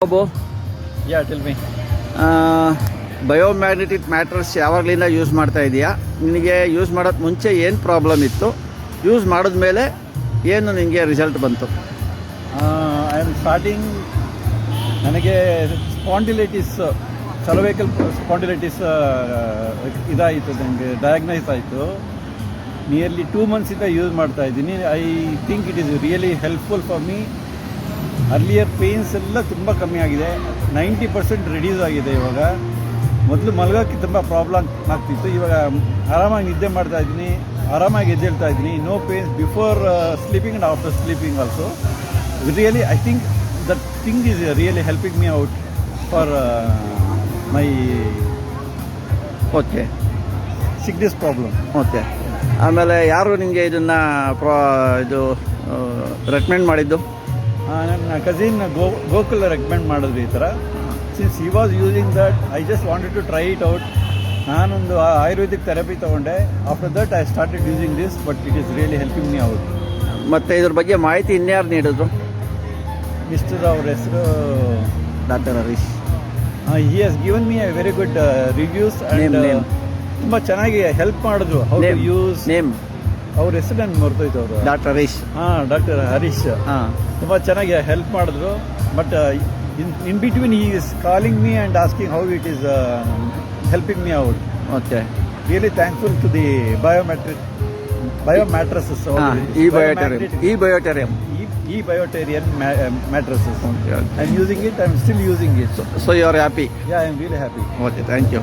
Babu, Yeah, tell me. Biomagnetic mattress ಯಾವಾಗಲಿಂದ use ಮಾಡ್ತಾ ಇದೆಯಾ? ನಿನಗೆ ಯೂಸ್ ಮಾಡೋಕ್ಕೆ ಮುಂಚೆ ಏನು ಪ್ರಾಬ್ಲಮ್ ಇತ್ತು? ಯೂಸ್ ಮಾಡಿದ್ಮೇಲೆ ಏನು ನಿನಗೆ ರಿಸಲ್ಟ್ ಬಂತು? I am starting. ನನಗೆ ಸ್ಪಾಂಡಿಲೈಟಿಸ್, ಸರ್ವೈಕಲ್ ಸ್ಪಾಂಡಿಲೈಟಿಸ್ ಇದಾಯಿತು, ನನಗೆ ಡಯಾಗ್ನೈಸ್ ಆಯಿತು. ನಿಯರ್ಲಿ 2 months ಯೂಸ್ ಮಾಡ್ತಾ ಇದ್ದೀನಿ. I think it is really helpful for me. Earlier pains ಎಲ್ಲ ತುಂಬ ಕಮ್ಮಿ ಆಗಿದೆ, 90% ರಿಡ್ಯೂಸ್ ಆಗಿದೆ. ಇವಾಗ ಮೊದಲು ಮಲಗೋಕ್ಕೆ ತುಂಬ ಪ್ರಾಬ್ಲಮ್ ಆಗ್ತಿತ್ತು, ಇವಾಗ ಆರಾಮಾಗಿ ನಿದ್ದೆ ಮಾಡ್ತಾ ಇದ್ದೀನಿ, ಆರಾಮಾಗಿ ಎದ್ದೇಳ್ತಾ ಇದ್ದೀನಿ. No pains before sleeping and after sleeping also. Really I think that thing is really helping me out for my okay, sickness problem. Okay. ಆಮೇಲೆ ಯಾರು ನಿಮಗೆ ಇದನ್ನು ಇದು ರೆಕಮೆಂಡ್ ಮಾಡಿದ್ದು? ನನ್ನ ಕಸಿನ್ ಗೋಕುಲ್ ರೆಕಮೆಂಡ್ ಮಾಡಿದ್ರು ಈ ಥರ. Since he was using that, I just wanted to try it out. ನಾನೊಂದು ಆಯುರ್ವೇದಿಕ್ ಥೆರಪಿ ತೊಗೊಂಡೆ. After that I started using this, but it is really helping me out. ಮತ್ತು ಇದ್ರ ಬಗ್ಗೆ ಮಾಹಿತಿ ಇನ್ಯಾರು ನೀಡಿದ್ರು? ಮಿಸ್ಟರ್ ಅವ್ರ ಹೆಸರು doctor Harish. He has given me a very good reviews and ತುಂಬ ಚೆನ್ನಾಗಿ ಹೆಲ್ಪ್ ಮಾಡಿದ್ರು. How to use. ನೇಮ್? ಅವ್ರ ಹೆಸರು ನನಗೆ ಮರ್ತೋಯ್ತು. ಅವರು ಡಾಕ್ಟರ್ ಹರೀಶ್. ಡಾಕ್ಟರ್ ಹರೀಶ್. ತುಂಬ ಚೆನ್ನಾಗಿ ಹೆಲ್ಪ್ ಮಾಡಿದ್ರು. But in between he is calling me and asking how it is helping me out. Okay. Really thankful to the biomattresses. E-Bioterium mattresses. Okay. I'm using it. I'm still using it. So you are happy? Yeah, I'm really happy. Okay, thank you.